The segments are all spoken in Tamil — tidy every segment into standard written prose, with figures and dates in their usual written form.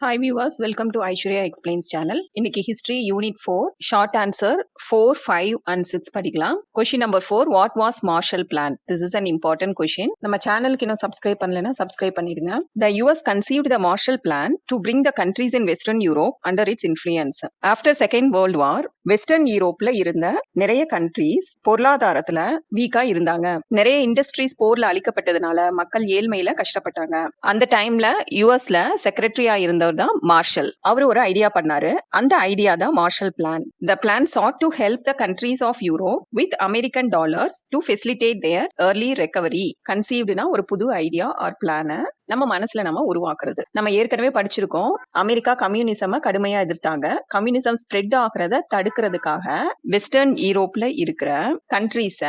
Hi viewers, welcome to Aishwarya Explains channel. இன்னைக்கு history unit 4 short answer 4, 5 and 6 படிக்கலாம். Question number 4, what was Marshall Plan? This is an important question. நம்ம சேனலுக்கு இன்னும் subscribe பண்ணலைன்னா subscribe பண்ணிடுங்க. The US conceived the Marshall Plan to bring the countries in Western Europe under its influence. After Second World War, western யூரோப்ல இருந்த நிறைய கண்ட்ரீஸ் பொருளாதாரத்துல வீக்கா இருந்தாங்க. நிறைய இண்டஸ்ட்ரீஸ் போர்ல அழிக்கப்பட்டதுனால மக்கள் ஏழ்மையில கஷ்டப்பட்டாங்க. அந்த டைம்ல யுஎஸ்ல செக்ரட்டரியா இருந்தவர் தான் மார்ஷல். அவர் ஒரு ஐடியா பண்ணாரு. அந்த ஐடியா தான் Marshall plan. The plan sought to help the countries of Europe with American dollars to facilitate their early recovery. Conceived-னா ஒரு புது ஐடியா ஆர் பிளான நம்ம மனசுல நம்ம உருவாக்குறது. நம்ம ஏற்கனவே படிச்சிருக்கோம். அமெரிக்கா கம்யூனிசம கடுமையா எதிர்த்தாங்க. கம்யூனிசம் ஸ்ப்ரெட் ஆகிறத தடுக்கிறதுக்காக வெஸ்டர்ன் யூரோப்ல இருக்கிற கண்ட்ரீஸ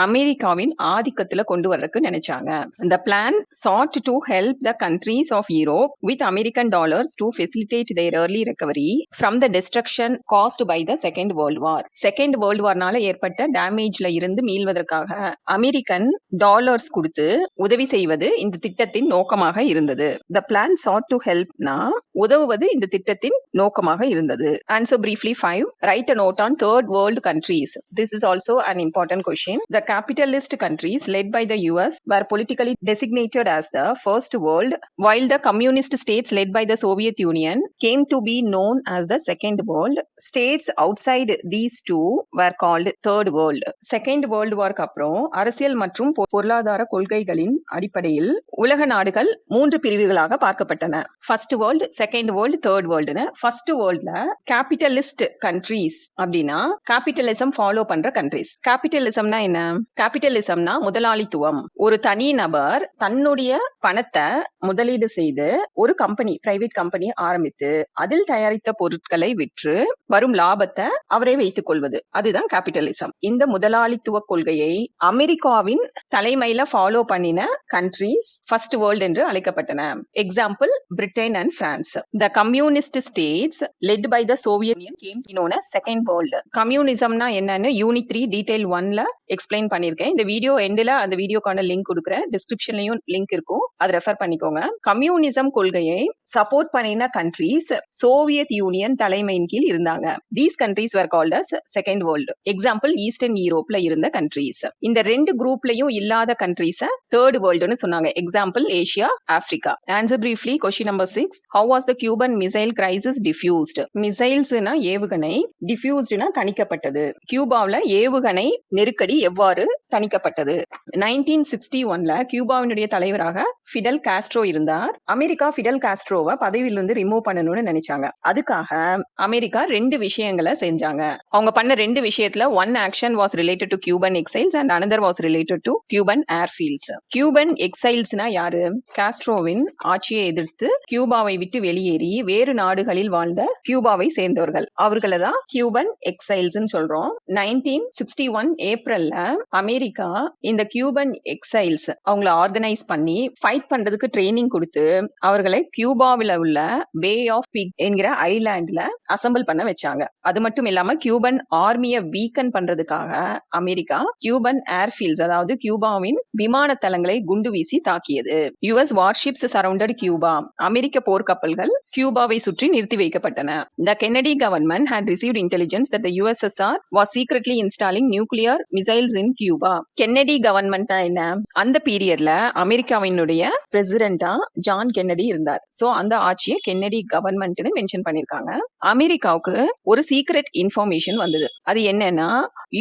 அமெரிக்காவின் ஆதிக்கத்துல கொண்டு வர்றதுக்கு நினைச்சாங்க. The plan sought to help the countries of Europe with American dollars to facilitate their early recovery from the destruction caused by the Second World War. Second world வார்னால ஏற்பட்ட டேமேஜ்ல இருந்து மீள்வதற்காக அமெரிக்கன் டாலர்ஸ் கொடுத்து உதவி செய்வது இந்த திட்டத்தின் நோக்கமாக இருந்தது. The plan sought to help-னா உதவுவது இந்த திட்டத்தின் நோக்கமாக இருந்தது. Answer briefly 5. Write a note on third world countries. This is also an important question. The capitalist countries led by the US were politically designated as the first world, while the communist states led by the Soviet Union came to be known as the second world. States outside these two were called third world. Second world வார்க்கு அப்புறம் அரசியல் மற்றும் பொருளாதார கொள்கைகளின் அடிப்படையில் உலக நாடுகள் 3 பிரிவுகளாக பார்க்கப்பட்டன. First world, second world, third வேர்ல்டுன்னு. ஃபர்ஸ்ட் வேர்ல்ட்ல கேபிட்டலிஸ்ட் கண்ட்ரீஸ் அப்படின்னா கேபிட்டலிசம் ஃபாலோ பண்ற கண்ட்ரீஸ். கேபிட்டலிசம்னா என்ன? கேபிட்டலிசம்னா முதலாளித்துவம். ஒரு தனி நபர் தன்னுடைய பணத்தை முதலீடு செய்து ஒரு கம்பெனி, பிரைவேட் கம்பெனி ஆரம்பித்து அதில் தயாரித்த பொருட்களை விற்று வரும் லாபத்தை அவரே வைத்துக் கொள்வது. அதுதான் கேபிட்டலிசம். இந்த முதலாளித்துவ கொள்கையை அமெரிக்காவின் தலைமையில ஃபாலோ பண்ணின கண்ட்ரீஸ் ஃபர்ஸ்ட் வேர்ல்ட் என்று அழைக்கப்பட்டன. Example Britain and France. The communist states led by the Soviet Union came known as second world. கம்யூனிசம்னா என்னன்னு யூனிட் 3 டீடைல் 1ல எக்ஸ்பிளைன் பண்ணிருக்கேன். இந்த வீடியோ எண்ட்ல அந்த வீடியோக்கான லிங்க் கொடுக்குறேன். டிஸ்கிரிப்ஷன்லயும் லிங்க் இருக்கும், அதை ரெஃபர் பண்ணிக்கோங்க. கம்யூனிசம் கொள்கையை சப்போர்ட் பண்ணின கண்ட்ரீஸ் சோவியத் யூனியன் தலைமையின் கீழ் இருந்தாங்க. These countries were called as second world. Example eastern யூரோப்ல இருந்த கண்ட்ரீஸ். இந்த ரெண்டு குரூப்லயும் இல்லாத கண்ட்ரீஸ தேர்ட் வேர்ல்டுன்னு சொன்னாங்க. Example Asia, Africa. Answer briefly question number 6. How was the Cuban Missile Crisis diffused? மிசைல்ஸ்னா ஏவுகணை, டிஃப்யூஸ்ட்னா தணிக்கப்பட்டது. கியூபாவுல ஏவுகணை நெருக்கடி எவ்வாறு தணிக்கப்பட்டது? 1961ல கியூபாவினுடைய தலைவராக ஃபிடல் காஸ்ட்ரோ இருந்தார். அமெரிக்கா ஃபிடல் காஸ்ட்ரோவை பதவியிலிருந்து ரிமூவ் பண்ணணும்னு நினைச்சாங்க. அதுக்காக அமெரிக்கா 2 விஷயங்களை செஞ்சாங்க. அவங்க பண்ண 2 விஷயத்துல one action was related to Cuban exiles and another was related to Cuban airfields. Cuban exiles-னா யாரு? காஸ்ட்ரோவின் ஆட்சியை எதிர்த்து கியூபாவை விட்டு வெளியேறி வேறு நாடுகளில் வாழ்ந்த கியூபாவை சேர்ந்தவர்கள். அவர்களை தான் கியூபன் எக்ஸைல்ஸ்னு சொல்றோம். 1961 ஏப்ரல்ல அமெரிக்கா இந்த கியூபன் எக்ஸைல்ஸ் அவங்கள ஆர்கனைஸ் பண்ணி ஃபைட் பண்றதுக்கு ட்ரைனிங் கொடுத்து அவர்களை கியூபாவில் உள்ள பே ஆஃப் பிக் என்கிற ஐலாண்ட்ல அசம்பிள் பண்ண வச்சாங்க. அது மட்டும் இல்லாம கியூபன் ஆர்மியை வீக்கன் பண்றதுக்காக அமெரிக்கா கியூபன் ஏர்ஃபீல்ட்ஸ், அதாவது கியூபாவின் விமான தளங்களை குண்டு வீசி தாக்கியது. US warships surrounded Cuba. அமெரிக்க போர்க்கப்பல்கள் கியூபாவை சுற்றி நிறுத்தி வைக்கப்பட்டன. The Kennedy government had received intelligence that the USSR was secretly installing nuclear missiles in Cuba. Kennedy government என்ன? அந்த பீரியட்ல அமெரிக்காவினுடைய பிரசிடென்டா ஜான் கென்னடி இருந்தார். சோ அந்த ஆட்சியை கென்னடி கவர்மெண்ட்னு மென்ஷன் பண்ணிருக்காங்க. அமெரிக்காவுக்கு ஒரு சீக்ரெட் இன்ஃபர்மேஷன் வந்தது. அது என்னன்னா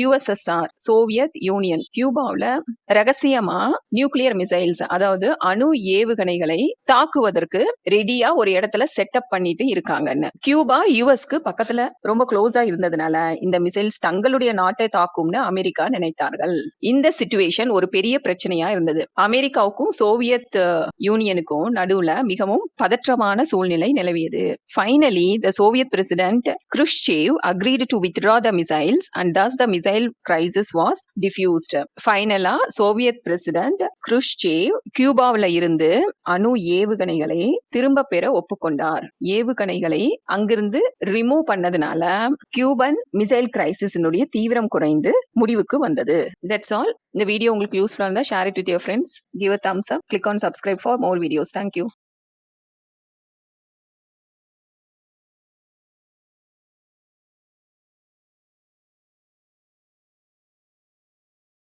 யுஎஸ்எஸ்ஆர் சோவியத் யூனியன் கியூபாவுல ரகசியமா நியூக்ளியர் மிசைல்ஸ், அதாவது அணு ஏவுகணைகளை தாக்குவதற்கு ரெடியா ஒரு இடத்துல செட்டப் பண்ணிட்டு இருக்காங்கன்னு. கியூபா யுஎஸ்க்கு பக்கத்துல ரொம்ப க்ளோஸா இருந்ததுனால இந்த மிசைல்ஸ் தங்களுடைய நாட்டை தாக்கும்னு அமெரிக்கா நினைத்தார்கள். இந்த சிச்சுவேஷன் ஒரு பெரிய பிரச்சனையா இருந்தது. அமெரிக்காவுக்கும் சோவியத் யூனியனுக்கும் நடுவுல மிகவும் பதற்றமான சூழ்நிலை நிலவியது. Finally the Soviet president Khrushchev agreed to withdraw the missiles and thus the missile crisis was diffused. ஃபைனலா சோவியத் பிரசிடென்ட் க்ருஷ்சேவ் கியூபாவுல இருந்து அணு ஏவுகணைகளை திரும்ப பெற ஒப்புக்கொண்டார். ஏவுகணைகளை அங்கிருந்து ரிமூவ் பண்ணதுனால கியூபன் மிசைல் கிரைசிஸினுடைய தீவிரம் குறைந்து முடிவுக்கு வந்தது. That's all. இந்த வீடியோ உங்களுக்கு யூஸ்ஃபுல்லா இருந்தா share it with your friends. Give a thumbs up. Click on subscribe for more videos. Thank you.